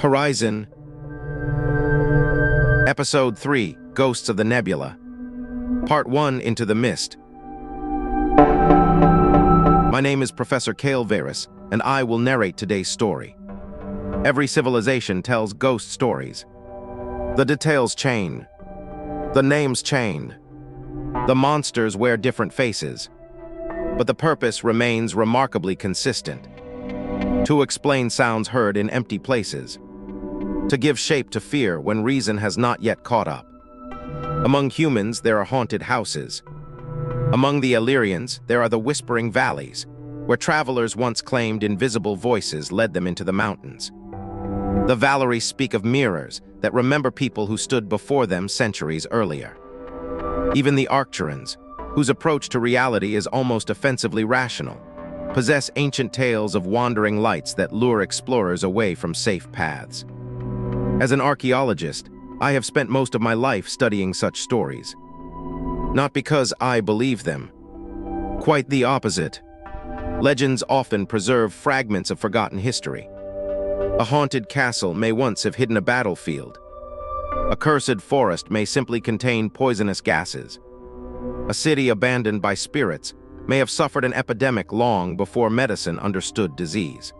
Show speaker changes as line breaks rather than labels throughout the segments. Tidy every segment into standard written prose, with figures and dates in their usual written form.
Horizon, Episode 3, Ghosts of the Nebula, Part 1, Into the Mist. My name is Professor Kael Veyris, and I will narrate today's story. Every civilization tells ghost stories. The details chain. The names chain. The monsters wear different faces. But the purpose remains remarkably consistent. To explain sounds heard in empty places. To give shape to fear when reason has not yet caught up. Among humans, there are haunted houses. Among the Illyrians, there are the Whispering Valleys, where travelers once claimed invisible voices led them into the mountains. The Valeries speak of mirrors that remember people who stood before them centuries earlier. Even the Arcturans, whose approach to reality is almost offensively rational, possess ancient tales of wandering lights that lure explorers away from safe paths. As an archaeologist, I have spent most of my life studying such stories. Not because I believe them. Quite the opposite. Legends often preserve fragments of forgotten history. A haunted castle may once have hidden a battlefield. A cursed forest may simply contain poisonous gases. A city abandoned by spirits may have suffered an epidemic long before medicine understood disease.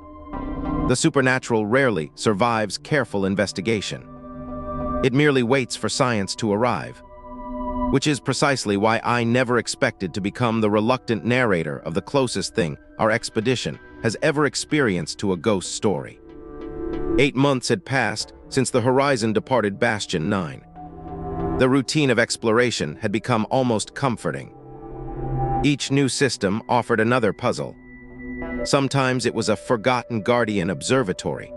The supernatural rarely survives careful investigation. It merely waits for science to arrive, which is precisely why I never expected to become the reluctant narrator of the closest thing our expedition has ever experienced to a ghost story. 8 months had passed since the Horizon departed Bastion 9. The routine of exploration had become almost comforting. Each new system offered another puzzle. Sometimes it was a forgotten Guardian observatory.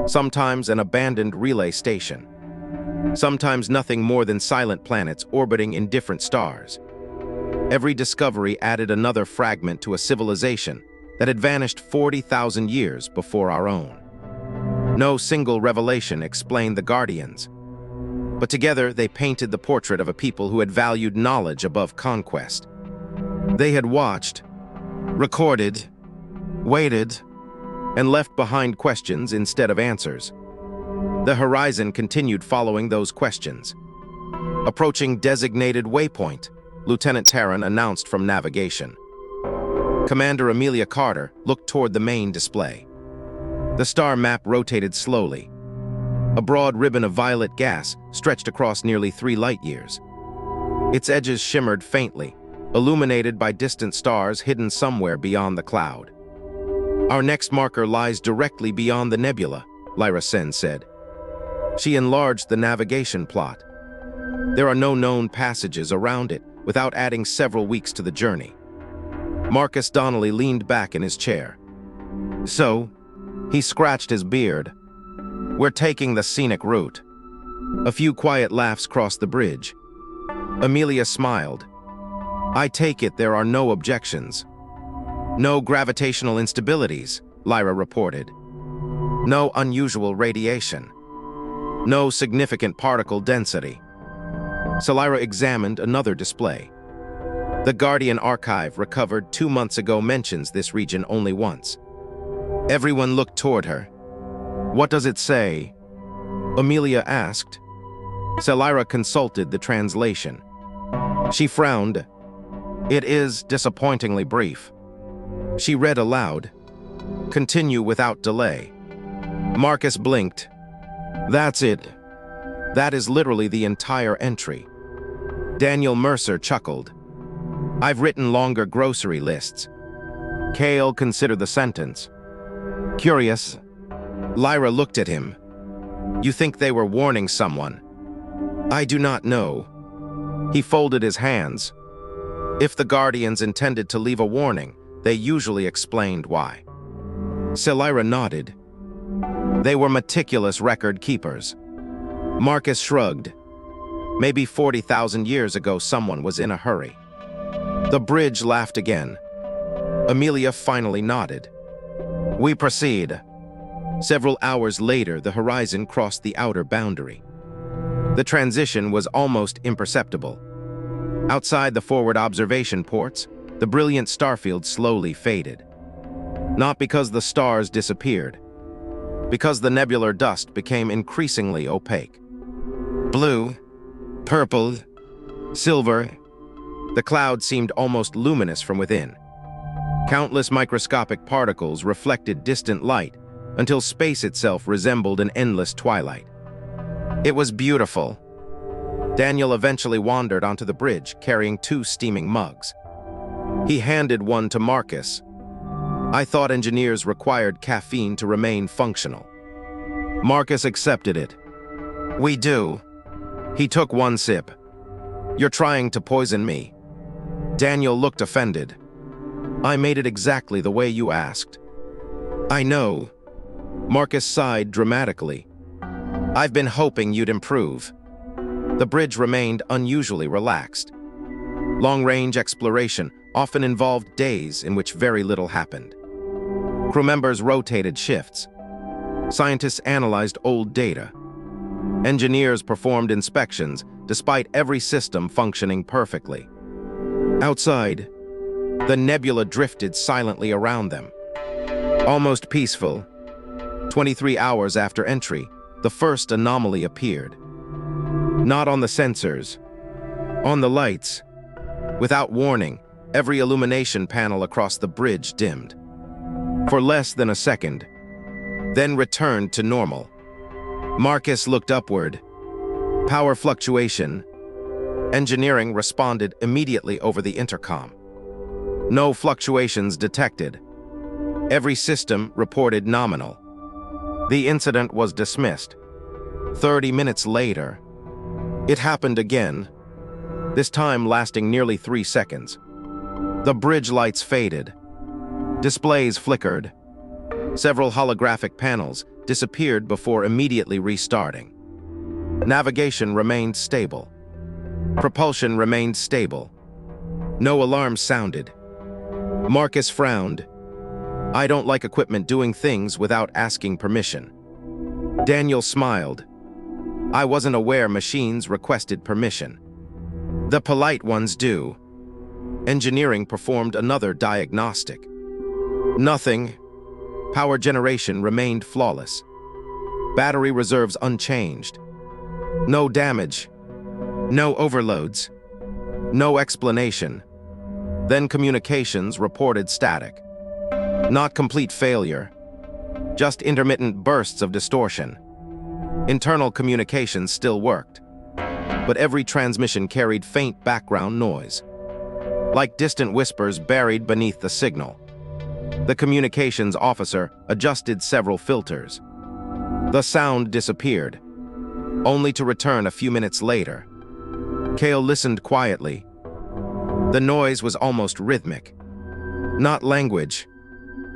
Sometimes an abandoned relay station. Sometimes nothing more than silent planets orbiting in different stars. Every discovery added another fragment to a civilization that had vanished 40,000 years before our own. No single revelation explained the Guardians, but together they painted the portrait of a people who had valued knowledge above conquest. They had watched, recorded, waited, and left behind questions instead of answers. The Horizon continued following those questions. Approaching designated waypoint, Lieutenant Terran announced from navigation. Commander Amelia Carter looked toward the main display. The star map rotated slowly. A broad ribbon of violet gas stretched across nearly 3 light-years. Its edges shimmered faintly, illuminated by distant stars hidden somewhere beyond the cloud. Our next marker lies directly beyond the nebula, Lyra Sen said. She enlarged the navigation plot. There are no known passages around it without adding several weeks to the journey. Marcus Donnelly leaned back in his chair. So, he scratched his beard. We're taking the scenic route. A few quiet laughs crossed the bridge. Amelia smiled. I take it there are no objections. No gravitational instabilities, Lyra reported. No unusual radiation. No significant particle density. So Lyra examined another display. The Guardian archive recovered 2 months ago mentions this region only once. Everyone looked toward her. What does it say? Amelia asked. Lyra consulted the translation. She frowned. It is disappointingly brief. She read aloud. Continue without delay. Marcus blinked. That's it. That is literally the entire entry. Daniel Mercer chuckled. I've written longer grocery lists. Kael considered the sentence. Curious. Lyra looked at him. You think they were warning someone? I do not know. He folded his hands. If the Guardians intended to leave a warning, they usually explained why. Lyra nodded. They were meticulous record keepers. Marcus shrugged. Maybe 40,000 years ago someone was in a hurry. The bridge laughed again. Amelia finally nodded. We proceed. Several hours later, the Horizon crossed the outer boundary. The transition was almost imperceptible. Outside the forward observation ports, the brilliant starfield slowly faded. Not because the stars disappeared, because the nebular dust became increasingly opaque. Blue, purple, silver. The cloud seemed almost luminous from within. Countless microscopic particles reflected distant light until space itself resembled an endless twilight. It was beautiful. Daniel eventually wandered onto the bridge, carrying 2 steaming mugs. He handed one to Marcus. I thought engineers required caffeine to remain functional. Marcus accepted it. We do. He took one sip. You're trying to poison me. Daniel looked offended. I made it exactly the way you asked. I know. Marcus sighed dramatically. I've been hoping you'd improve. The bridge remained unusually relaxed. Long-range exploration often involved days in which very little happened. Crew members rotated shifts. Scientists analyzed old data. Engineers performed inspections despite every system functioning perfectly. Outside, the nebula drifted silently around them. Almost peaceful. 23 hours after entry, the first anomaly appeared. Not on the sensors, on the lights. Without warning, every illumination panel across the bridge dimmed. For less than a second, then returned to normal. Marcus looked upward. Power fluctuation. Engineering responded immediately over the intercom. No fluctuations detected. Every system reported nominal. The incident was dismissed. 30 minutes later, it happened again, this time lasting nearly 3 seconds. The bridge lights faded. Displays flickered. Several holographic panels disappeared before immediately restarting. Navigation remained stable. Propulsion remained stable. No alarms sounded. Marcus frowned. I don't like equipment doing things without asking permission. Daniel smiled. I wasn't aware machines requested permission. The polite ones do. Engineering performed another diagnostic. Nothing. Power generation remained flawless. Battery reserves unchanged. No damage. No overloads. No explanation. Then communications reported static. Not complete failure. Just intermittent bursts of distortion. Internal communications still worked, but every transmission carried faint background noise, like distant whispers buried beneath the signal. The communications officer adjusted several filters. The sound disappeared, only to return a few minutes later. Kael listened quietly. The noise was almost rhythmic. Not language,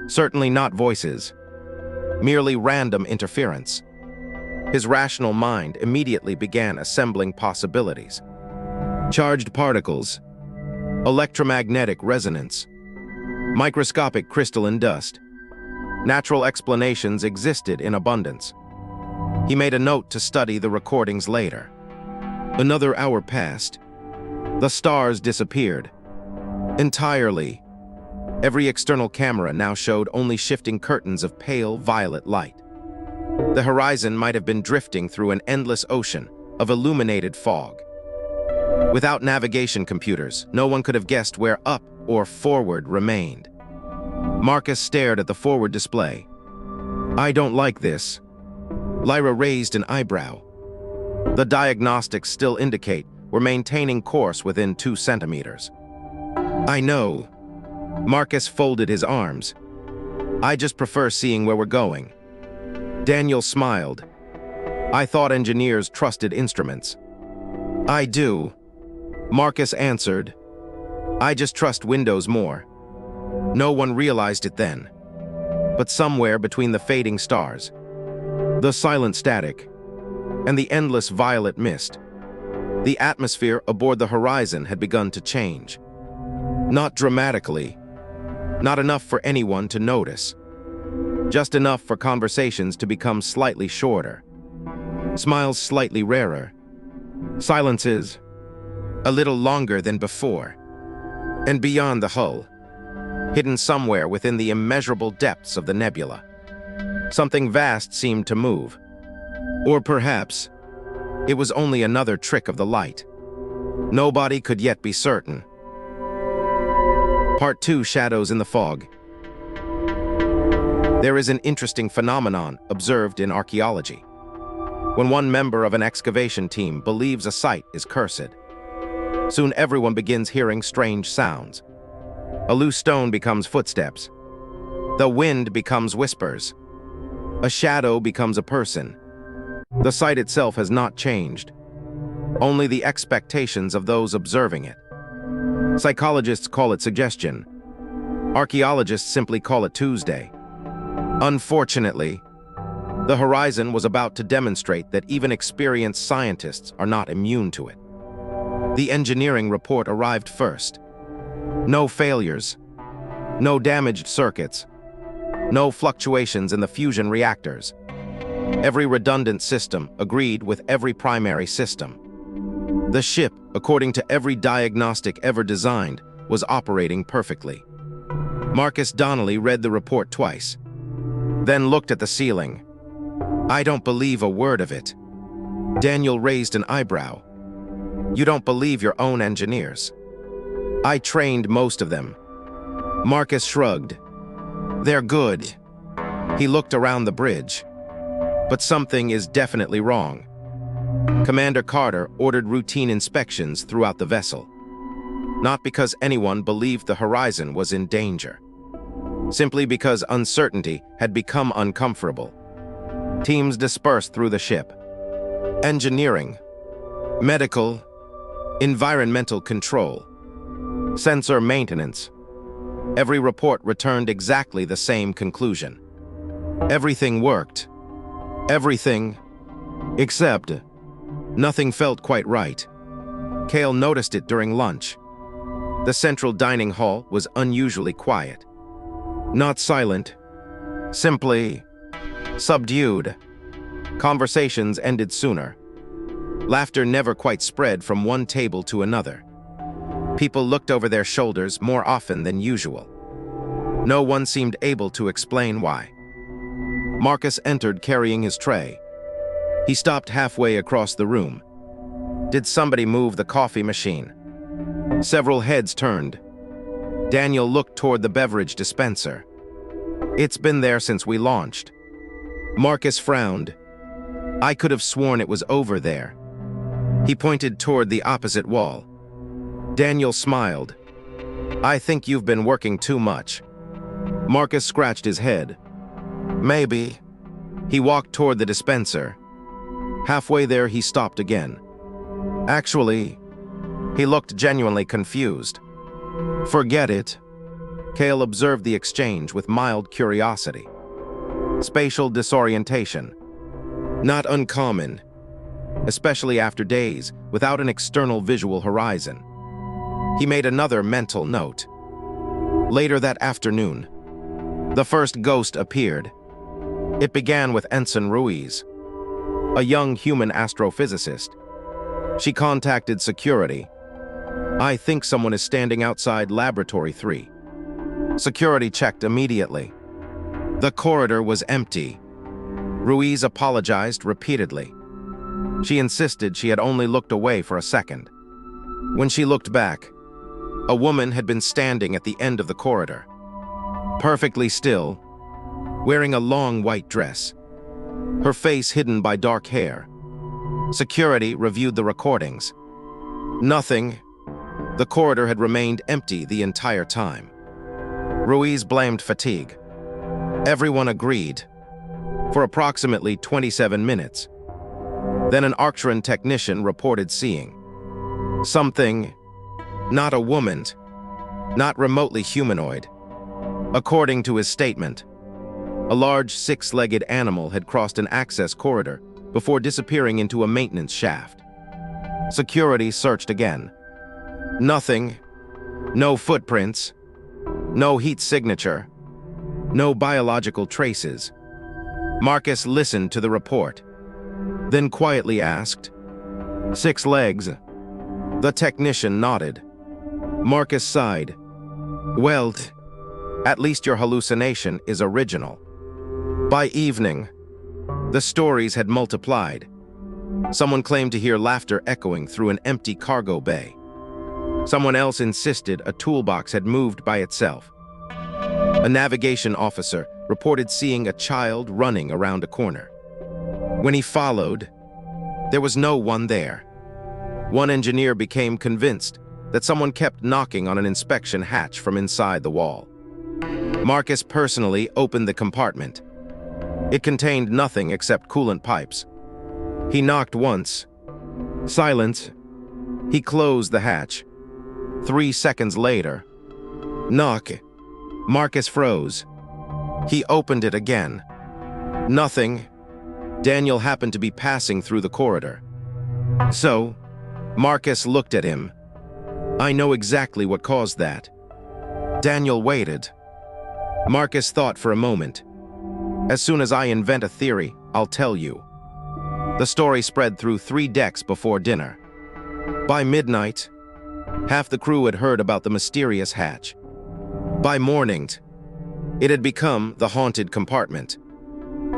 certainly not voices, merely random interference. His rational mind immediately began assembling possibilities. Charged particles, electromagnetic resonance, microscopic crystalline dust. Natural explanations existed in abundance. He made a note to study the recordings later. Another hour passed. The stars disappeared. Entirely. Every external camera now showed only shifting curtains of pale violet light. The horizon might have been drifting through an endless ocean of illuminated fog. Without navigation computers, no one could have guessed where up or forward remained. Marcus stared at the forward display. I don't like this. Lyra raised an eyebrow. The diagnostics still indicate we're maintaining course within 2 centimeters. I know. Marcus folded his arms. I just prefer seeing where we're going. Daniel smiled. I thought engineers trusted instruments. I do. Marcus answered. I just trust Windows more. No one realized it then. But somewhere between the fading stars, the silent static, and the endless violet mist, the atmosphere aboard the horizon had begun to change. Not dramatically. Not enough for anyone to notice. Just enough for conversations to become slightly shorter. Smiles slightly rarer. Silences a little longer than before. And beyond the hull, hidden somewhere within the immeasurable depths of the nebula, Something vast seemed to move. Or perhaps it was only another trick of the light. Nobody could yet be certain. Part 2: Shadows in the Fog. There is an interesting phenomenon observed in archaeology. When one member of an excavation team believes a site is cursed, soon everyone begins hearing strange sounds. A loose stone becomes footsteps. The wind becomes whispers. A shadow becomes a person. The site itself has not changed, only the expectations of those observing it. Psychologists call it suggestion. Archaeologists simply call it Tuesday. Unfortunately, the Horizon was about to demonstrate that even experienced scientists are not immune to it. The engineering report arrived first. No failures, no damaged circuits, no fluctuations in the fusion reactors. Every redundant system agreed with every primary system. The ship, according to every diagnostic ever designed, was operating perfectly. Marcus Donnelly read the report twice, then looked at the ceiling. "I don't believe a word of it." Daniel raised an eyebrow. "You don't believe your own engineers?" "I trained most of them." Marcus shrugged. "They're good." He looked around the bridge. But something is definitely wrong. Commander Carter ordered routine inspections throughout the vessel. Not because anyone believed the Horizon was in danger. Simply because uncertainty had become uncomfortable. Teams dispersed through the ship. Engineering, medical, environmental control, sensor maintenance. Every report returned exactly the same conclusion. Everything worked. Everything, except nothing felt quite right. Kael noticed it during lunch. The central dining hall was unusually quiet. Not silent, simply subdued. Conversations ended sooner. Laughter never quite spread from one table to another. People looked over their shoulders more often than usual. No one seemed able to explain why. Marcus entered carrying his tray. He stopped halfway across the room. Did somebody move the coffee machine? Several heads turned. Daniel looked toward the beverage dispenser. "It's been there since we launched." Marcus frowned. "I could have sworn it was over there." He pointed toward the opposite wall. Daniel smiled. "I think you've been working too much." Marcus scratched his head. "Maybe." He walked toward the dispenser. Halfway there, he stopped again. Actually, he looked genuinely confused. "Forget it." Kael observed the exchange with mild curiosity. Spatial disorientation. Not uncommon, especially after days without an external visual horizon. He made another mental note. Later that afternoon, the first ghost appeared. It began with Ensign Ruiz, a young human astrophysicist. She contacted security. "I think someone is standing outside Laboratory 3. Security checked immediately. The corridor was empty. Ruiz apologized repeatedly. She insisted she had only looked away for a second. When she looked back, a woman had been standing at the end of the corridor, perfectly still, wearing a long white dress, her face hidden by dark hair. Security reviewed the recordings. Nothing. The corridor had remained empty the entire time. Ruiz blamed fatigue. Everyone agreed. For approximately 27 minutes. Then an Arcturian technician reported seeing something, not a woman, not remotely humanoid. According to his statement, a large six-legged animal had crossed an access corridor before disappearing into a maintenance shaft. Security searched again. Nothing. No footprints. No heat signature. No biological traces. Marcus listened to the report, then quietly asked, "6 legs?" The technician nodded. Marcus sighed. "Well, at least your hallucination is original." By evening, the stories had multiplied. Someone claimed to hear laughter echoing through an empty cargo bay. Someone else insisted a toolbox had moved by itself. A navigation officer reported seeing a child running around a corner. When he followed, there was no one there. One engineer became convinced that someone kept knocking on an inspection hatch from inside the wall. Marcus personally opened the compartment. It contained nothing except coolant pipes. He knocked once. Silence. He closed the hatch. 3 seconds later, knock. Marcus froze. He opened it again. Nothing. Daniel happened to be passing through the corridor. So, Marcus looked at him. I know exactly what caused that. Daniel waited. Marcus thought for a moment. As soon as I invent a theory, I'll tell you. The story spread through 3 decks before dinner. By midnight, half the crew had heard about the mysterious hatch. By morning, it had become the haunted compartment.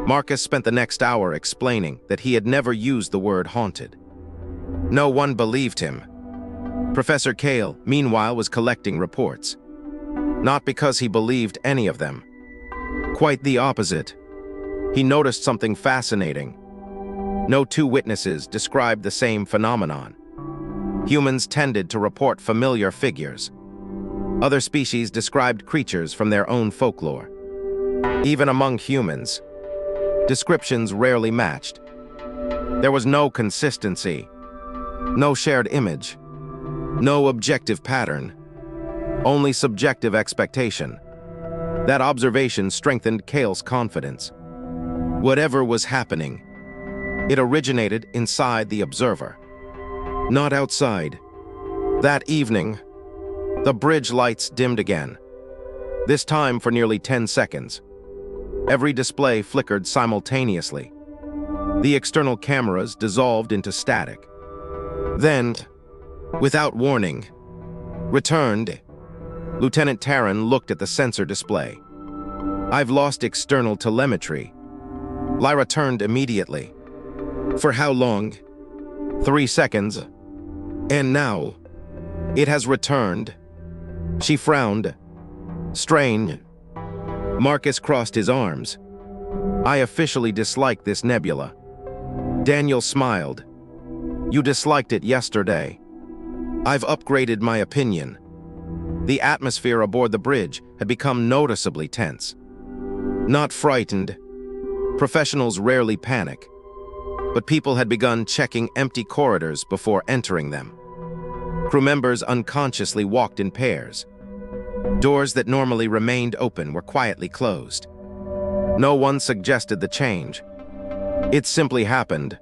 Marcus spent the next hour explaining that he had never used the word haunted. No one believed him. Professor Kael, meanwhile, was collecting reports. Not because he believed any of them. Quite the opposite. He noticed something fascinating. No 2 witnesses described the same phenomenon. Humans tended to report familiar figures. Other species described creatures from their own folklore. Even among humans, descriptions rarely matched. There was no consistency, no shared image, no objective pattern, only subjective expectation. That observation strengthened Kael's confidence. Whatever was happening, it originated inside the observer, not outside. That evening, the bridge lights dimmed again, this time for nearly 10 seconds. Every display flickered simultaneously. The external cameras dissolved into static. Then, without warning, returned. Lieutenant Taryn looked at the sensor display. I've lost external telemetry. Lyra turned immediately. For how long? 3 seconds. And now, it has returned. She frowned. Strange. Marcus crossed his arms. I officially dislike this nebula. Daniel smiled. You disliked it yesterday. I've upgraded my opinion. The atmosphere aboard the bridge had become noticeably tense. Not frightened. Professionals rarely panic. But people had begun checking empty corridors before entering them. Crew members unconsciously walked in pairs. Doors that normally remained open were quietly closed. No one suggested the change. It simply happened.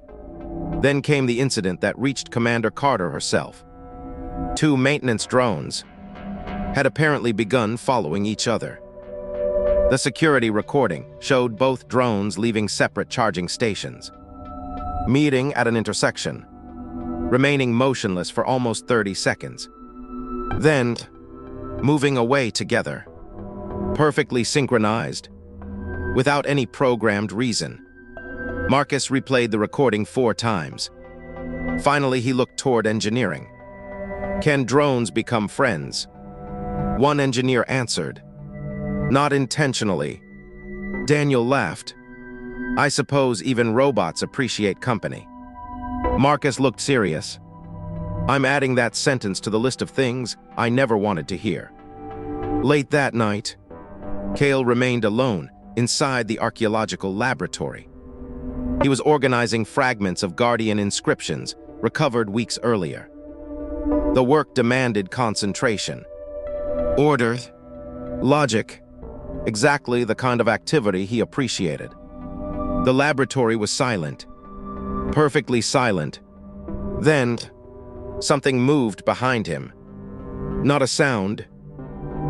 Then came the incident that reached Commander Carter herself. 2 maintenance drones had apparently begun following each other. The security recording showed both drones leaving separate charging stations, meeting at an intersection, remaining motionless for almost 30 seconds. Then, moving away together, perfectly synchronized, without any programmed reason. Marcus replayed the recording 4 times. Finally, he looked toward engineering. Can drones become friends? One engineer answered. Not intentionally. Daniel laughed. I suppose even robots appreciate company. Marcus looked serious. I'm adding that sentence to the list of things I never wanted to hear. Late that night, Kael remained alone inside the archaeological laboratory. He was organizing fragments of Guardian inscriptions recovered weeks earlier. The work demanded concentration, order, logic, exactly the kind of activity he appreciated. The laboratory was silent, perfectly silent. Then, something moved behind him. Not a sound,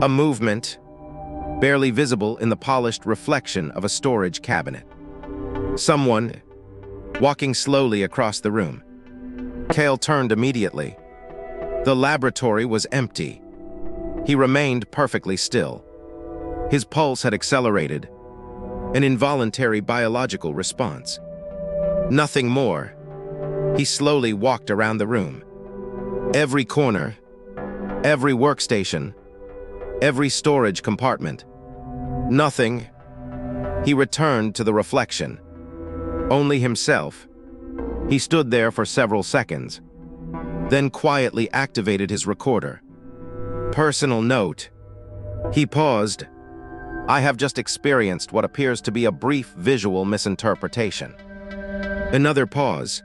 a movement, barely visible in the polished reflection of a storage cabinet. Someone, walking slowly across the room. Kael turned immediately. The laboratory was empty. He remained perfectly still. His pulse had accelerated. An involuntary biological response. Nothing more. He slowly walked around the room. Every corner, every workstation, every storage compartment. Nothing. He returned to the reflection. Only himself. He stood there for several seconds, then quietly activated his recorder. Personal note. He paused. I have just experienced what appears to be a brief visual misinterpretation. Another pause.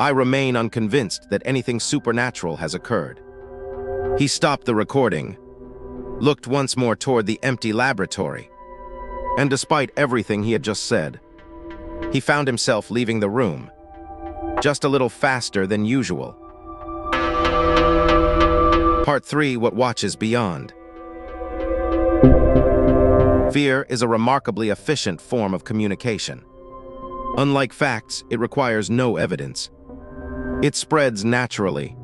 I remain unconvinced that anything supernatural has occurred. He stopped the recording, looked once more toward the empty laboratory, and despite everything he had just said, he found himself leaving the room, just a little faster than usual. Part 3: What Watches Beyond. Fear is a remarkably efficient form of communication. Unlike facts, it requires no evidence. It spreads naturally.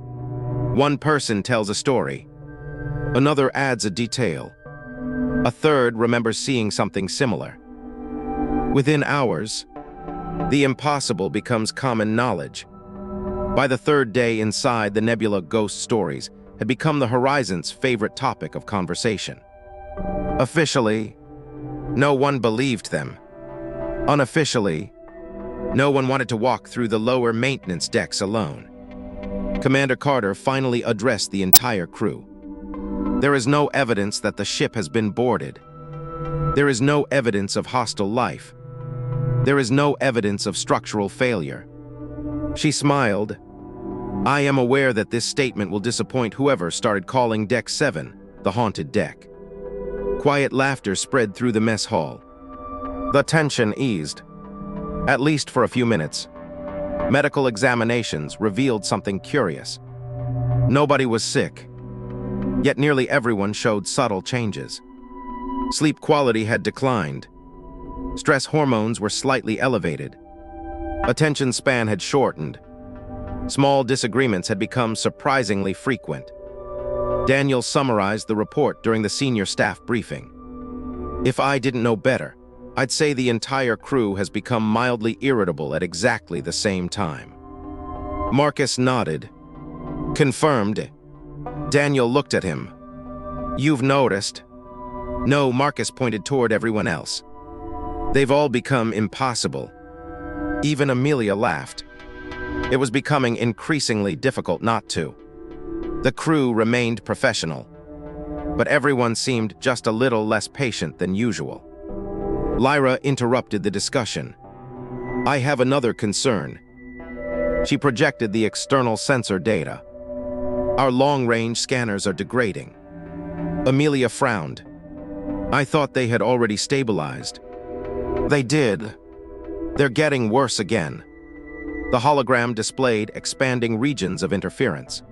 One person tells a story. Another adds a detail. A third remembers seeing something similar. Within hours, the impossible becomes common knowledge. By the third day inside, the Nebula ghost stories had become the Horizon's favorite topic of conversation. Officially, no one believed them. Unofficially, no one wanted to walk through the lower maintenance decks alone. Commander Carter finally addressed the entire crew. There is no evidence that the ship has been boarded. There is no evidence of hostile life. There is no evidence of structural failure. She smiled. I am aware that this statement will disappoint whoever started calling Deck 7 the haunted deck. Quiet laughter spread through the mess hall. The tension eased, at least for a few minutes. Medical examinations revealed something curious. Nobody was sick, yet nearly everyone showed subtle changes. Sleep quality had declined. Stress hormones were slightly elevated. Attention span had shortened. Small disagreements had become surprisingly frequent. Daniel summarized the report during the senior staff briefing. If I didn't know better, I'd say the entire crew has become mildly irritable at exactly the same time. Marcus nodded. Confirmed. Daniel looked at him. You've noticed? No, Marcus pointed toward everyone else. They've all become impossible. Even Amelia laughed. It was becoming increasingly difficult not to. The crew remained professional, but everyone seemed just a little less patient than usual. Lyra interrupted the discussion. I have another concern. She projected the external sensor data. Our long-range scanners are degrading. Amelia frowned. I thought they had already stabilized. They did. They're getting worse again. The hologram displayed expanding regions of interference.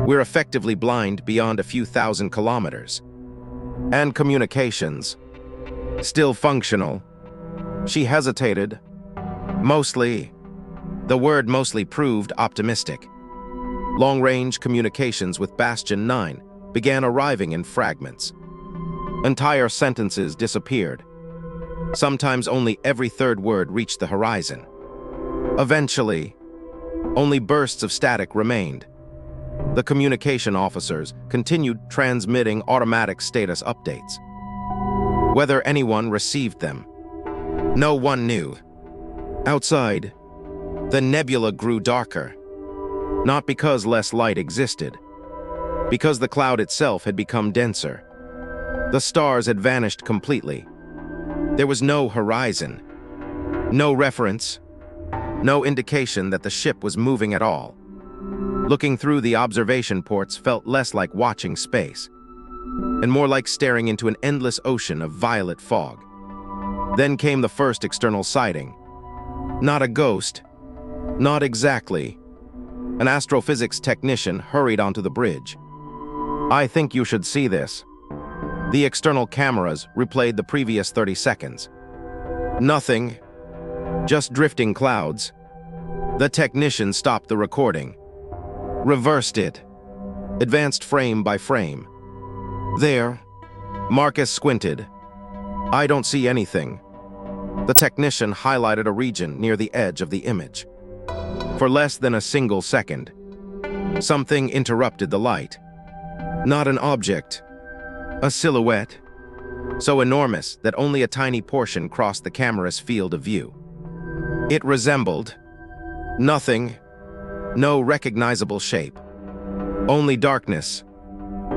We're effectively blind beyond a few thousand kilometers. And communications. Still functional. She hesitated. Mostly. The word mostly proved optimistic. Long-range communications with Bastion 9 began arriving in fragments. Entire sentences disappeared. Sometimes only every third word reached the horizon. Eventually, only bursts of static remained. The communication officers continued transmitting automatic status updates. Whether anyone received them, no one knew. Outside, the nebula grew darker. Not because less light existed, because the cloud itself had become denser. The stars had vanished completely. There was no horizon, no reference, no indication that the ship was moving at all. Looking through the observation ports felt less like watching space, and more like staring into an endless ocean of violet fog. Then came the first external sighting. Not a ghost, not exactly. An astrophysics technician hurried onto the bridge. I think you should see this. The external cameras replayed the previous 30 seconds. Nothing, just drifting clouds. The technician stopped the recording. Reversed it. Advanced frame by frame. There. Marcus squinted. I don't see anything. The technician highlighted a region near the edge of the image. For less than a single second, something interrupted the light. Not an object, a silhouette, so enormous that only a tiny portion crossed the camera's field of view. It resembled nothing, no recognizable shape, only darkness.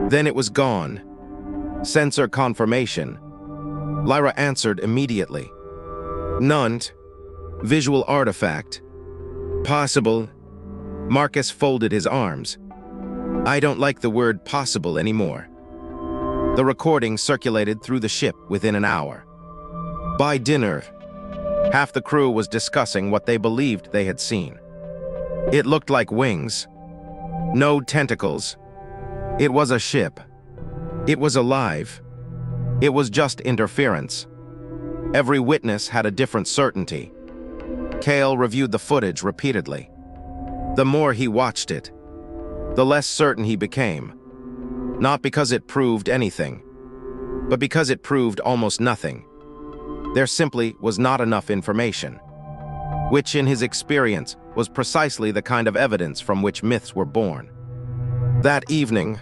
Then it was gone. Sensor confirmation. Lyra answered immediately. None. Visual artifact. Possible. Marcus folded his arms. I don't like the word possible anymore. The recording circulated through the ship within an hour. By dinner, half the crew was discussing what they believed they had seen. It looked like wings. No tentacles. It was a ship. It was alive. It was just interference. Every witness had a different certainty. Kael reviewed the footage repeatedly. The more he watched it, the less certain he became. Not because it proved anything, but because it proved almost nothing. There simply was not enough information, which in his experience was precisely the kind of evidence from which myths were born. That evening,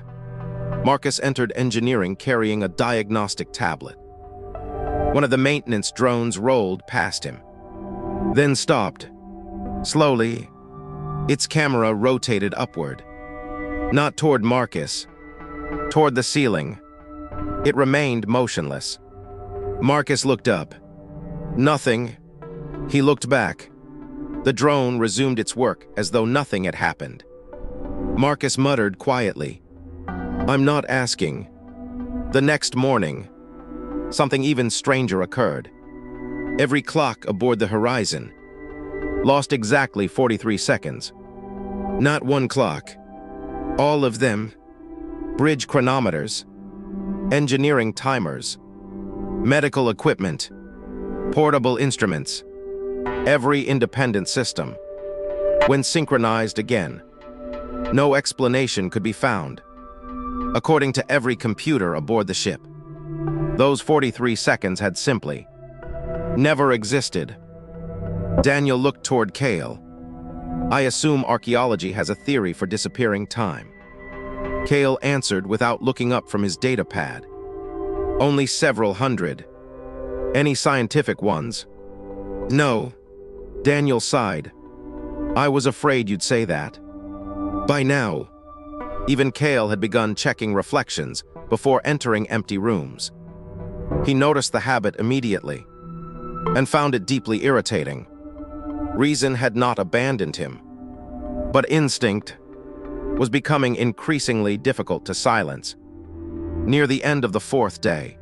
Marcus entered engineering carrying a diagnostic tablet. One of the maintenance drones rolled past him, then stopped. Slowly, its camera rotated upward, not toward Marcus, toward the ceiling. It remained motionless. Marcus looked up. Nothing. He looked back. The drone resumed its work as though nothing had happened. Marcus muttered quietly, I'm not asking. The next morning, something even stranger occurred. Every clock aboard the Horizon lost exactly 43 seconds. Not one clock. All of them. Bridge chronometers, engineering timers, medical equipment, portable instruments, every independent system. When synchronized again, no explanation could be found. According to every computer aboard the ship, those 43 seconds had simply never existed. Daniel looked toward Kael. I assume archaeology has a theory for disappearing time. Kael answered without looking up from his data pad. Only several hundred. Any scientific ones? No. Daniel sighed. I was afraid you'd say that. By now, even Kael had begun checking reflections before entering empty rooms. He noticed the habit immediately and found it deeply irritating. Reason had not abandoned him, but instinct was becoming increasingly difficult to silence. Near the end of the fourth day,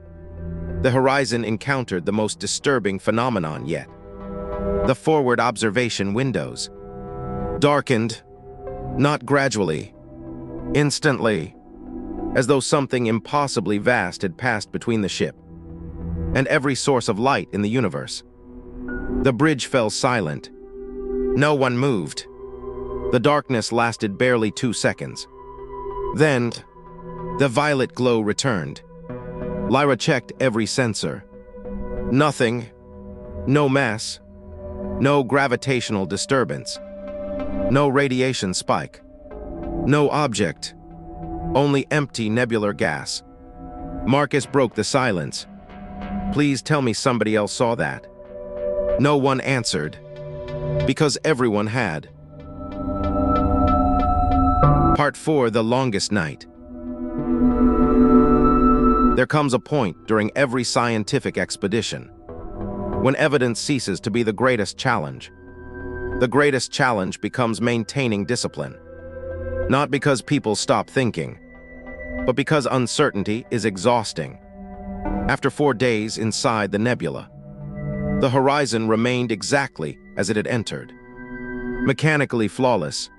the Horizon encountered the most disturbing phenomenon yet. The forward observation windows darkened, not gradually, instantly, as though something impossibly vast had passed between the ship and every source of light in the universe. The bridge fell silent. No one moved. The darkness lasted barely 2 seconds. Then, the violet glow returned. Lyra checked every sensor. Nothing. No mass. No gravitational disturbance. No radiation spike. No object. Only empty nebular gas. Marcus broke the silence. Please tell me somebody else saw that. No one answered, because everyone had. Part 4, The Longest Night. There comes a point during every scientific expedition when evidence ceases to be the greatest challenge. The greatest challenge becomes maintaining discipline. Not because people stop thinking, but because uncertainty is exhausting. After 4 days inside the nebula, the Horizon remained exactly as it had entered. Mechanically flawless,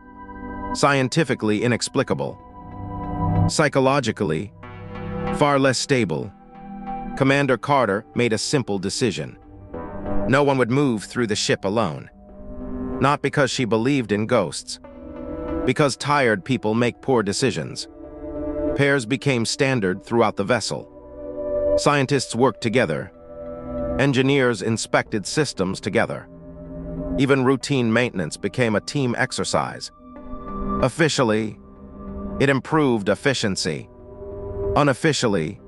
scientifically inexplicable, psychologically far less stable. Commander Carter made a simple decision. No one would move through the ship alone. Not because she believed in ghosts, because tired people make poor decisions. Pairs became standard throughout the vessel. Scientists worked together. Engineers inspected systems together. Even routine maintenance became a team exercise. Officially, it improved efficiency. Unofficially,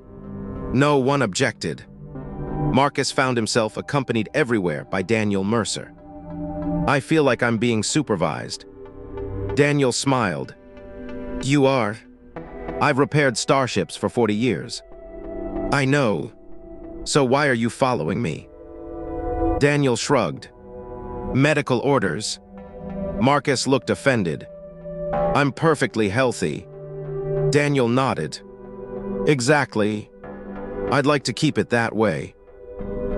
no one objected. Marcus found himself accompanied everywhere by Daniel Mercer. "I feel like I'm being supervised." Daniel smiled. "You are. I've repaired starships for 40 years. I know. So why are you following me?" Daniel shrugged. "Medical orders." Marcus looked offended. "I'm perfectly healthy." Daniel nodded. "Exactly. I'd like to keep it that way."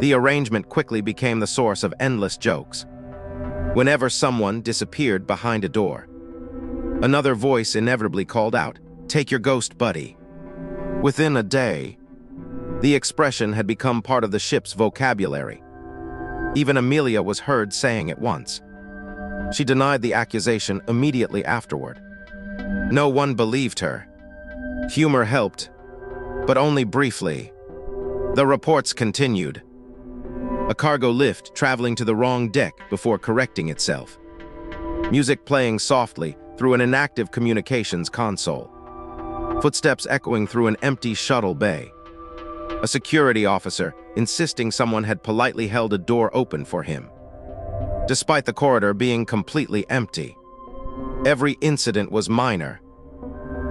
The arrangement quickly became the source of endless jokes. Whenever someone disappeared behind a door, another voice inevitably called out, "Take your ghost, buddy." Within a day, the expression had become part of the ship's vocabulary. Even Amelia was heard saying it once. She denied the accusation immediately afterward. No one believed her. Humor helped, but only briefly. The reports continued. A cargo lift traveling to the wrong deck before correcting itself. Music playing softly through an inactive communications console. Footsteps echoing through an empty shuttle bay. A security officer insisting someone had politely held a door open for him, despite the corridor being completely empty. Every incident was minor.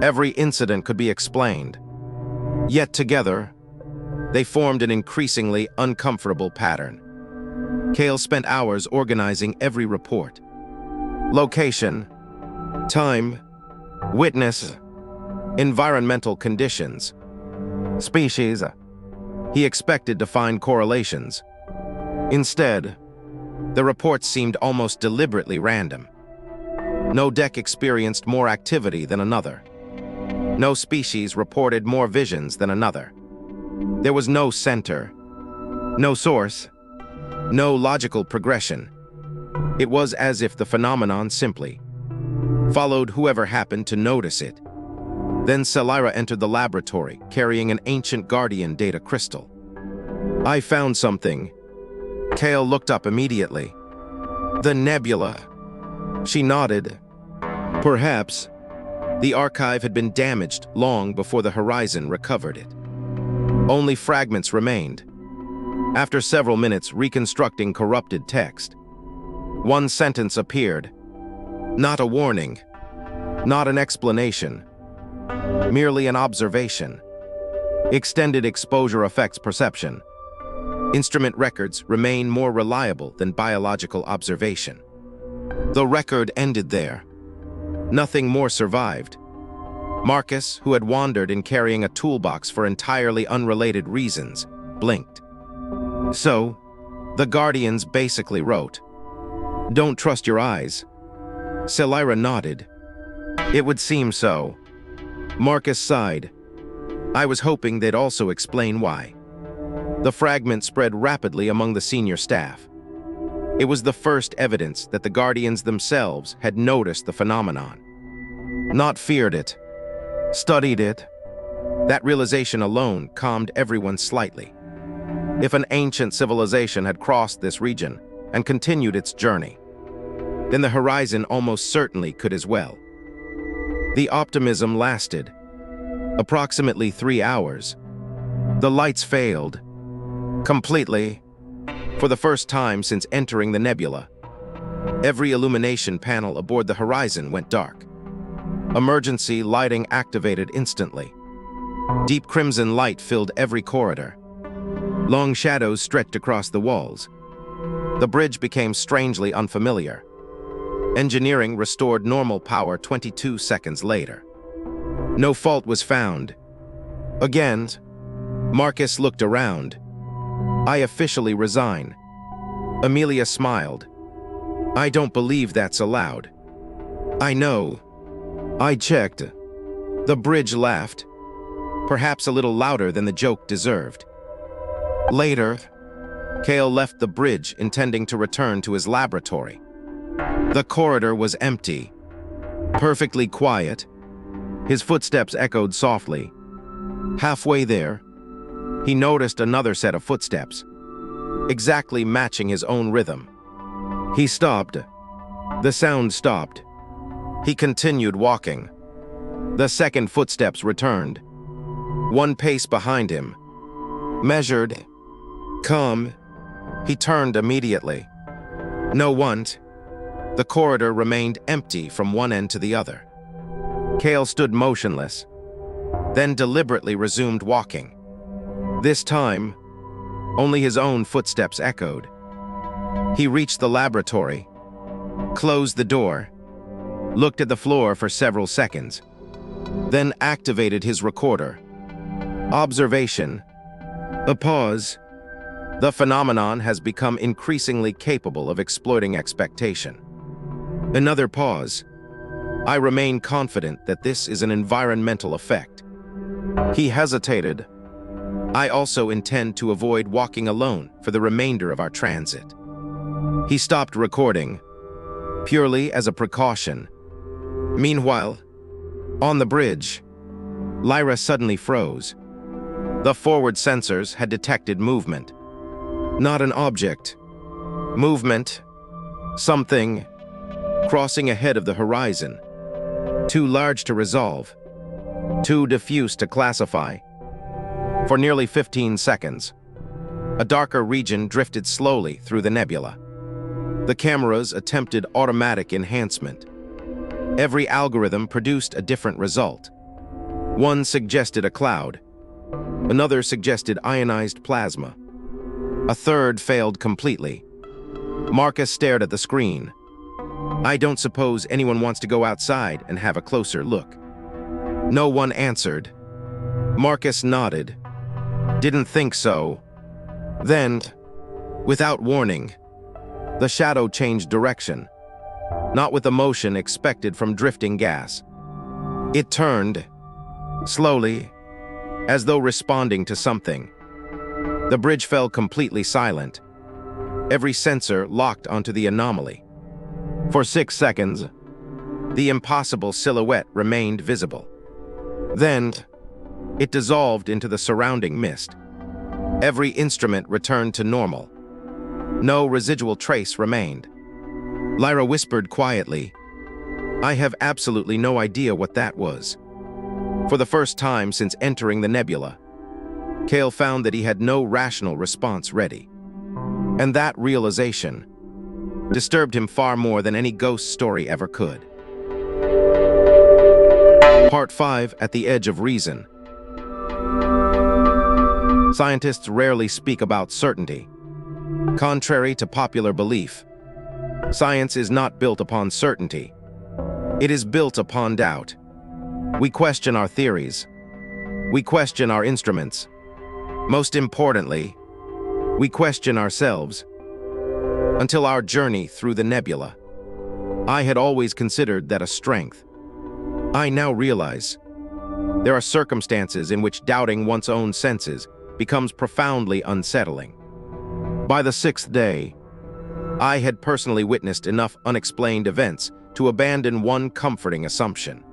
Every incident could be explained. Yet together, they formed an increasingly uncomfortable pattern. Kael spent hours organizing every report. Location, time, witness, environmental conditions, species. He expected to find correlations. Instead, the reports seemed almost deliberately random. No deck experienced more activity than another. No species reported more visions than another. There was no center, no source, no logical progression. It was as if the phenomenon simply followed whoever happened to notice it. Then Celira entered the laboratory, carrying an ancient Guardian data crystal. "I found something." Kael looked up immediately. "The Nebula." She nodded. Perhaps the archive had been damaged long before the Horizon recovered it. Only fragments remained. After several minutes reconstructing corrupted text, one sentence appeared. Not a warning, not an explanation, merely an observation. Extended exposure affects perception. Instrument records remain more reliable than biological observation. The record ended there. Nothing more survived. Marcus, who had wandered in carrying a toolbox for entirely unrelated reasons, blinked. So, the Guardians basically wrote, "Don't trust your eyes." Celira nodded. "It would seem so." Marcus sighed. "I was hoping they'd also explain why." The fragment spread rapidly among the senior staff. It was the first evidence that the Guardians themselves had noticed the phenomenon. Not feared it, studied it. That realization alone calmed everyone slightly. If an ancient civilization had crossed this region and continued its journey, then the Horizon almost certainly could as well. The optimism lasted. Approximately 3 hours. The lights failed. Completely. For the first time since entering the Nebula, every illumination panel aboard the Horizon went dark. Emergency lighting activated instantly. Deep crimson light filled every corridor. Long shadows stretched across the walls. The bridge became strangely unfamiliar. Engineering restored normal power 22 seconds later. No fault was found. Again, Marcus looked around. "I officially resign." Amelia smiled. "I don't believe that's allowed." "I know. I checked." The bridge laughed, perhaps a little louder than the joke deserved. Later, Kael left the bridge intending to return to his laboratory. The corridor was empty, perfectly quiet. His footsteps echoed softly. Halfway there, he noticed another set of footsteps. exactly matching his own rhythm. He stopped. The sound stopped. He continued walking. The second footsteps returned. One pace behind him. Measured. Calm. He turned immediately. No one. The corridor remained empty from one end to the other. Kael stood motionless, then deliberately resumed walking. This time, only his own footsteps echoed. He reached the laboratory, closed the door, looked at the floor for several seconds, then activated his recorder. Observation. A pause. The phenomenon has become increasingly capable of exploiting expectation. Another pause. I remain confident that this is an environmental effect. He hesitated. I also intend to avoid walking alone for the remainder of our transit. He stopped recording, purely as a precaution. Meanwhile, on the bridge, Lyra suddenly froze. The forward sensors had detected movement. Not an object. Movement. Something crossing ahead of the horizon. Too large to resolve. Too diffuse to classify. For nearly 15 seconds, a darker region drifted slowly through the nebula. The cameras attempted automatic enhancement. Every algorithm produced a different result. One suggested a cloud. Another suggested ionized plasma. A third failed completely. Marcus stared at the screen. I don't suppose anyone wants to go outside and have a closer look. No one answered. Marcus nodded. Didn't think so. Then, without warning, the shadow changed direction, not with the motion expected from drifting gas. It turned, slowly, as though responding to something. The bridge fell completely silent. Every sensor locked onto the anomaly. For 6 seconds, the impossible silhouette remained visible. Then, it dissolved into the surrounding mist. Every instrument returned to normal. No residual trace remained. Lyra whispered quietly, I have absolutely no idea what that was. For the first time since entering the nebula, Kael found that he had no rational response ready. And that realization disturbed him far more than any ghost story ever could. Part 5, At the Edge of Reason. Scientists rarely speak about certainty. Contrary to popular belief, science is not built upon certainty. It is built upon doubt. We question our theories. We question our instruments. Most importantly, we question ourselves. Until our journey through the nebula, I had always considered that a strength. I now realize there are circumstances in which doubting one's own senses becomes profoundly unsettling. By the 6th day, I had personally witnessed enough unexplained events to abandon one comforting assumption.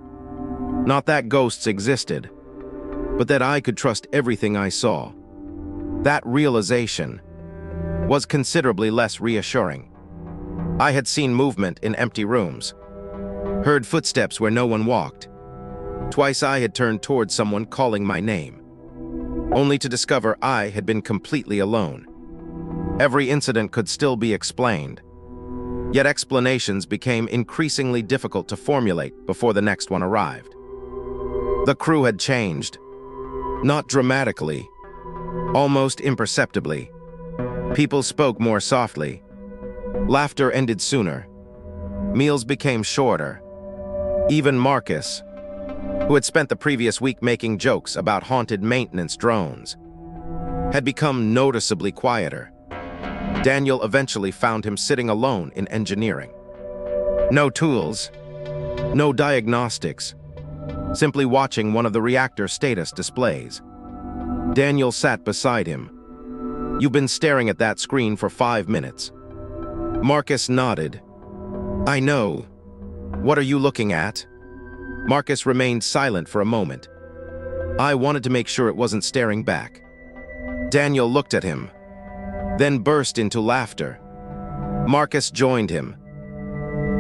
Not that ghosts existed, but that I could trust everything I saw. That realization was considerably less reassuring. I had seen movement in empty rooms, heard footsteps where no one walked. Twice I had turned towards someone calling my name, only to discover I had been completely alone. Every incident could still be explained, yet explanations became increasingly difficult to formulate before the next one arrived. The crew had changed, not dramatically, almost imperceptibly. People spoke more softly. Laughter ended sooner. Meals became shorter. Even Marcus, who had spent the previous week making jokes about haunted maintenance drones, had become noticeably quieter. Daniel eventually found him sitting alone in engineering. No tools, no diagnostics, simply watching one of the reactor status displays. Daniel sat beside him. You've been staring at that screen for 5 minutes. Marcus nodded. I know. What are you looking at? Marcus remained silent for a moment. I wanted to make sure it wasn't staring back. Daniel looked at him. then burst into laughter. Marcus joined him.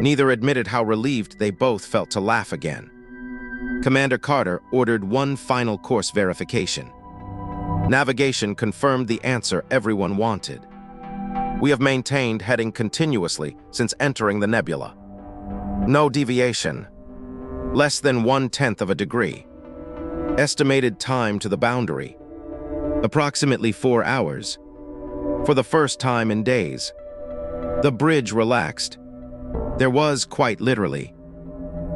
Neither admitted how relieved they both felt to laugh again. Commander Carter ordered one final course verification. Navigation confirmed the answer everyone wanted. We have maintained heading continuously since entering the nebula. No deviation. Less than 1/10 of a degree. Estimated time to the boundary. Approximately 4 hours. For the first time in days. The bridge relaxed. There was, quite literally,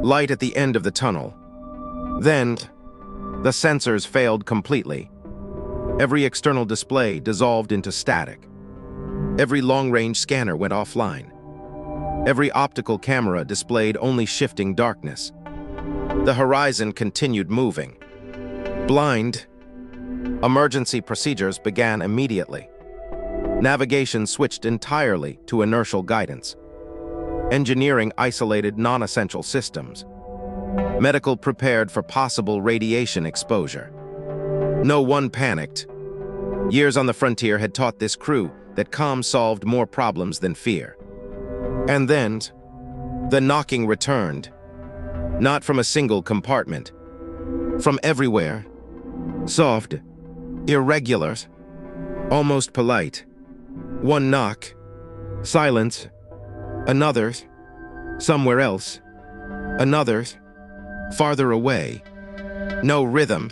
light at the end of the tunnel. Then, the sensors failed completely. Every external display dissolved into static. Every long-range scanner went offline. Every optical camera displayed only shifting darkness. The horizon continued moving. Blind. Emergency procedures began immediately. Navigation switched entirely to inertial guidance. Engineering isolated non-essential systems. Medical prepared for possible radiation exposure. No one panicked. Years on the frontier had taught this crew that calm solved more problems than fear. And then, the knocking returned. Not from a single compartment. From everywhere. Soft, irregular, almost polite. One knock. Silence. Another. Somewhere else. Another. Farther away. No rhythm.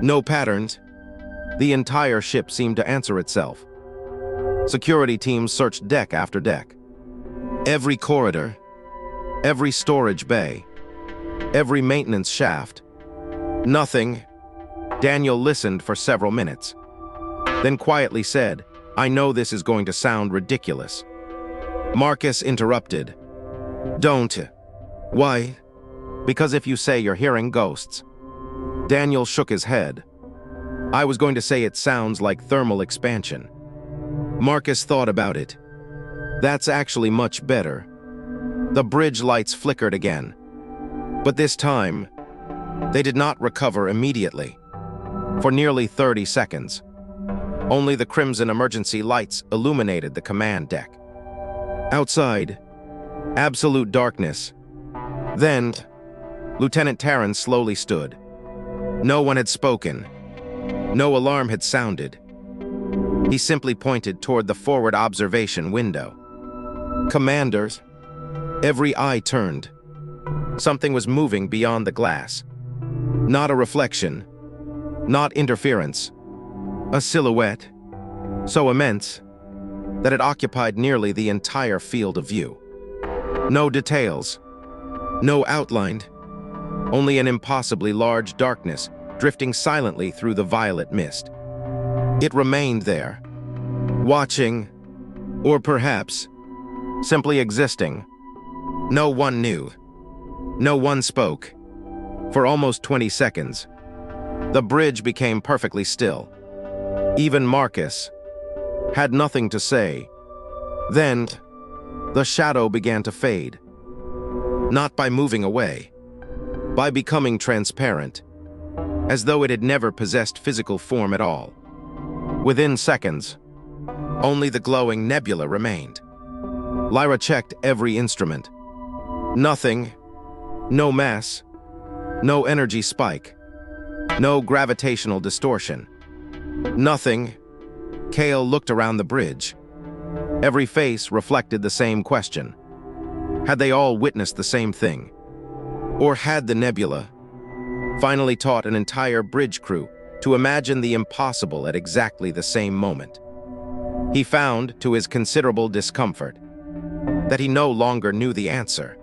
No patterns. The entire ship seemed to answer itself. Security teams searched deck after deck. Every corridor. Every storage bay. Every maintenance shaft. Nothing. Daniel listened for several minutes. Then quietly said, "I know this is going to sound ridiculous." Marcus interrupted. "Don't." "Why?" "Because if you say you're hearing ghosts." Daniel shook his head. "I was going to say it sounds like thermal expansion." Marcus thought about it. "That's actually much better." The bridge lights flickered again. But this time, they did not recover immediately. For nearly 30 seconds, only the crimson emergency lights illuminated the command deck. Outside, absolute darkness. Then, Lieutenant Tarrant slowly stood. No one had spoken. No alarm had sounded. He simply pointed toward the forward observation window. "Commanders." Every eye turned. Something was moving beyond the glass. Not a reflection. Not interference. A silhouette, so immense that it occupied nearly the entire field of view. No details. No outline. Only an impossibly large darkness drifting silently through the violet mist. It remained there, watching, or perhaps simply existing. No one knew. No one spoke. For almost 20 seconds, the bridge became perfectly still. Even Marcus had nothing to say. Then, the shadow began to fade. Not by moving away, by becoming transparent, as though it had never possessed physical form at all. Within seconds, only the glowing nebula remained. Lyra checked every instrument. Nothing. No mass. No energy spike. No gravitational distortion. Nothing. Kael looked around the bridge. Every face reflected the same question. Had they all witnessed the same thing? Or had the nebula finally taught an entire bridge crew to imagine the impossible at exactly the same moment? He found, to his considerable discomfort, that he no longer knew the answer.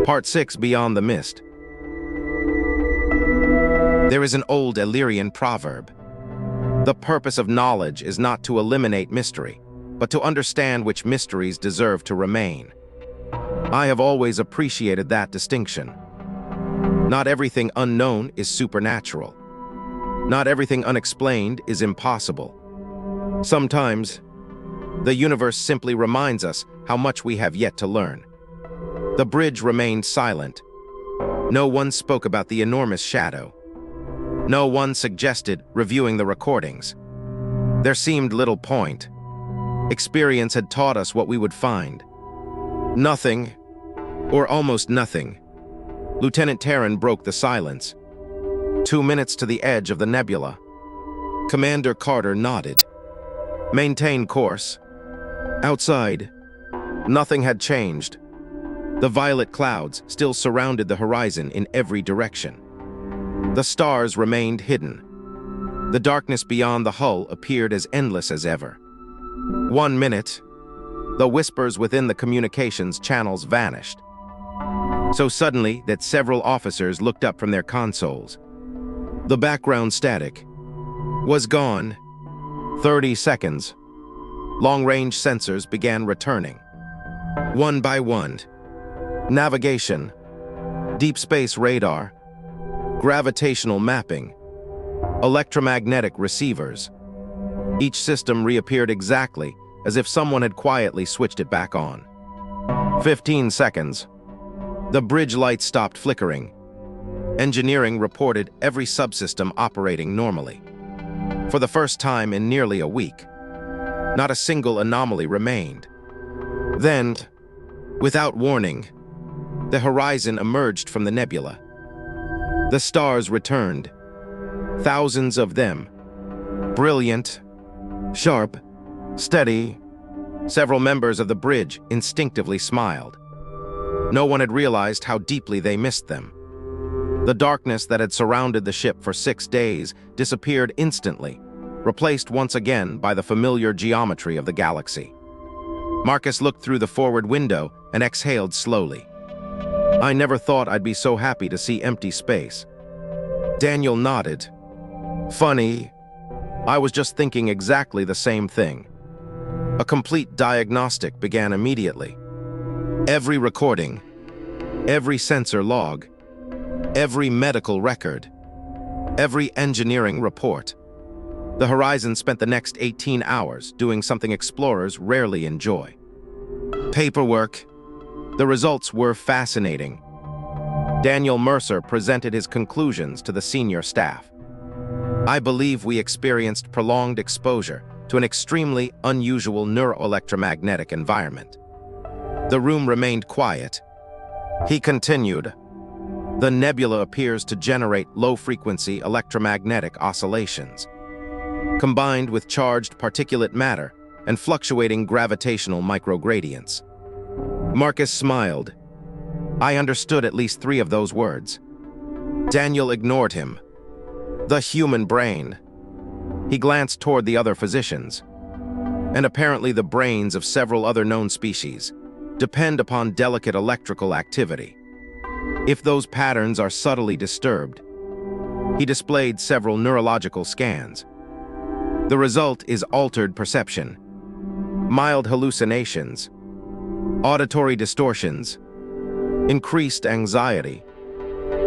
Part 6, Beyond the Mist. There is an old Illyrian proverb. The purpose of knowledge is not to eliminate mystery, but to understand which mysteries deserve to remain. I have always appreciated that distinction. Not everything unknown is supernatural. Not everything unexplained is impossible. Sometimes, the universe simply reminds us how much we have yet to learn. The bridge remained silent. No one spoke about the enormous shadow. No one suggested reviewing the recordings. There seemed little point. Experience had taught us what we would find. Nothing, or almost nothing. Lieutenant Terran broke the silence. 2 minutes to the edge of the nebula. Commander Carter nodded. Maintain course. Outside, nothing had changed. The violet clouds still surrounded the horizon in every direction. The stars remained hidden. The darkness beyond the hull appeared as endless as ever. 1 minute, the whispers within the communications channels vanished. So suddenly that several officers looked up from their consoles. The background static was gone. 30 seconds. Long-range sensors began returning. One by one. Navigation, deep space radar, gravitational mapping, electromagnetic receivers. Each system reappeared exactly as if someone had quietly switched it back on. 15 seconds. The bridge lights stopped flickering. Engineering reported every subsystem operating normally. For the first time in nearly a week, not a single anomaly remained. Then, without warning, the horizon emerged from the nebula. The stars returned, thousands of them. Brilliant, sharp, steady. Several members of the bridge instinctively smiled. No one had realized how deeply they missed them. The darkness that had surrounded the ship for 6 days disappeared instantly, replaced once again by the familiar geometry of the galaxy. Marcus looked through the forward window and exhaled slowly. I never thought I'd be so happy to see empty space. Daniel nodded. Funny, I was just thinking exactly the same thing. A complete diagnostic began immediately. Every recording, every sensor log, every medical record, every engineering report. The Horizon spent the next 18 hours doing something explorers rarely enjoy. Paperwork. The results were fascinating. Daniel Mercer presented his conclusions to the senior staff. I believe we experienced prolonged exposure to an extremely unusual neuroelectromagnetic environment. The room remained quiet. He continued. The nebula appears to generate low-frequency electromagnetic oscillations, combined with charged particulate matter and fluctuating gravitational microgradients. Marcus smiled. I understood at least 3 of those words. Daniel ignored him. The human brain. He glanced toward the other physicians. And apparently the brains of several other known species depend upon delicate electrical activity. If those patterns are subtly disturbed, he displayed several neurological scans. The result is altered perception, mild hallucinations, auditory distortions, increased anxiety,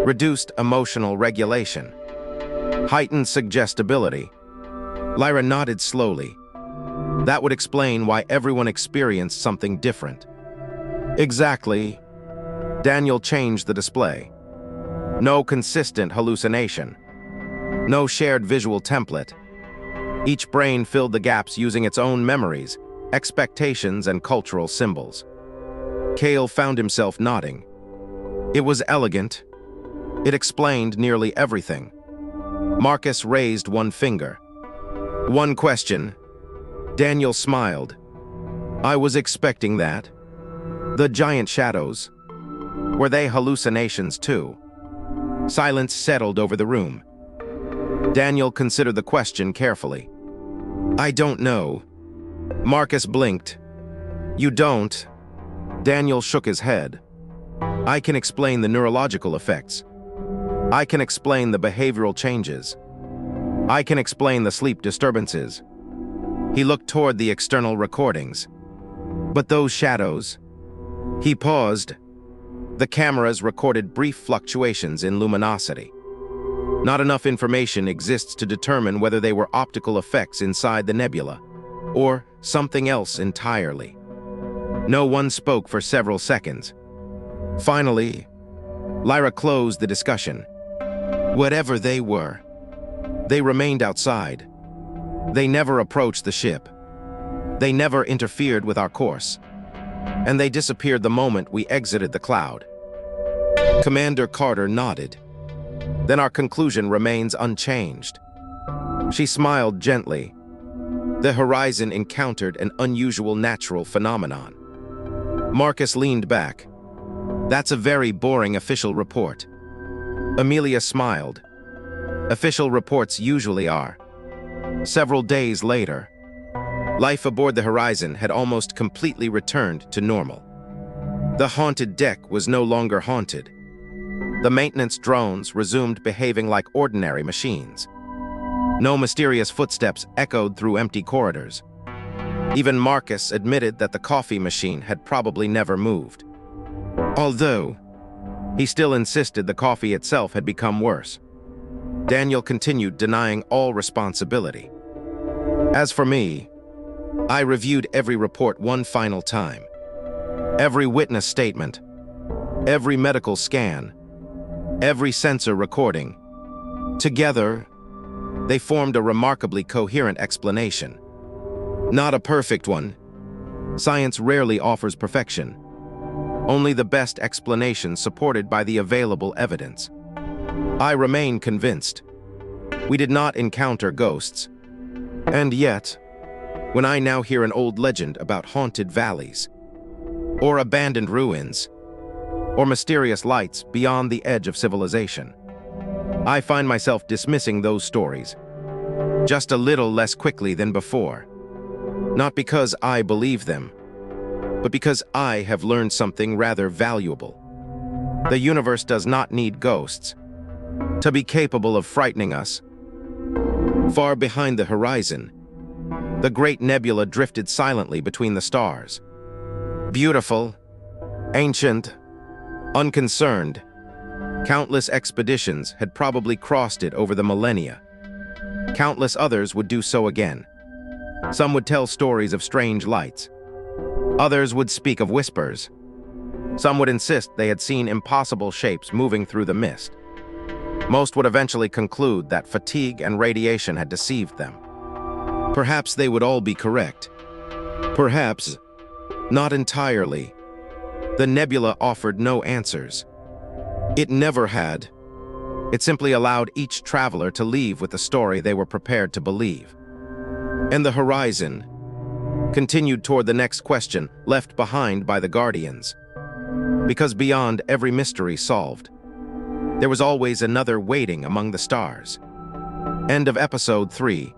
reduced emotional regulation, heightened suggestibility. Lyra nodded slowly. That would explain why everyone experienced something different. Exactly. Daniel changed the display. No consistent hallucination. No shared visual template. Each brain filled the gaps using its own memories, expectations, and cultural symbols. Kael found himself nodding. It was elegant. It explained nearly everything. Marcus raised one finger. One question. Daniel smiled. I was expecting that. The giant shadows. Were they hallucinations too? Silence settled over the room. Daniel considered the question carefully. I don't know. Marcus blinked. You don't? Daniel shook his head. I can explain the neurological effects. I can explain the behavioral changes. I can explain the sleep disturbances. He looked toward the external recordings. But those shadows... He paused. The cameras recorded brief fluctuations in luminosity. Not enough information exists to determine whether they were optical effects inside the nebula, or something else entirely. No one spoke for several seconds. Finally, Lyra closed the discussion. Whatever they were, they remained outside. They never approached the ship. They never interfered with our course. And they disappeared the moment we exited the cloud. Commander Carter nodded. Then our conclusion remains unchanged. She smiled gently. The Horizon encountered an unusual natural phenomenon. Marcus leaned back. That's a very boring official report. Amelia smiled. Official reports usually are. Several days later, life aboard the Horizon had almost completely returned to normal. The haunted deck was no longer haunted. The maintenance drones resumed behaving like ordinary machines. No mysterious footsteps echoed through empty corridors. Even Marcus admitted that the coffee machine had probably never moved. Although, he still insisted the coffee itself had become worse. Daniel continued denying all responsibility. As for me, I reviewed every report one final time. Every witness statement, every medical scan, every sensor recording. Together, they formed a remarkably coherent explanation. Not a perfect one. Science rarely offers perfection. Only the best explanation supported by the available evidence. I remain convinced. We did not encounter ghosts. And yet, when I now hear an old legend about haunted valleys, or abandoned ruins, or mysterious lights beyond the edge of civilization, I find myself dismissing those stories, just a little less quickly than before. Not because I believe them, but because I have learned something rather valuable. The universe does not need ghosts to be capable of frightening us. Far behind the horizon, the great nebula drifted silently between the stars. Beautiful, ancient, unconcerned, countless expeditions had probably crossed it over the millennia. Countless others would do so again. Some would tell stories of strange lights. Others would speak of whispers. Some would insist they had seen impossible shapes moving through the mist. Most would eventually conclude that fatigue and radiation had deceived them. Perhaps they would all be correct. Perhaps not entirely. The nebula offered no answers. It never had. It simply allowed each traveler to leave with the story they were prepared to believe. And the Horizon continued toward the next question left behind by the Guardians. Because beyond every mystery solved, there was always another waiting among the stars. End of Episode 3.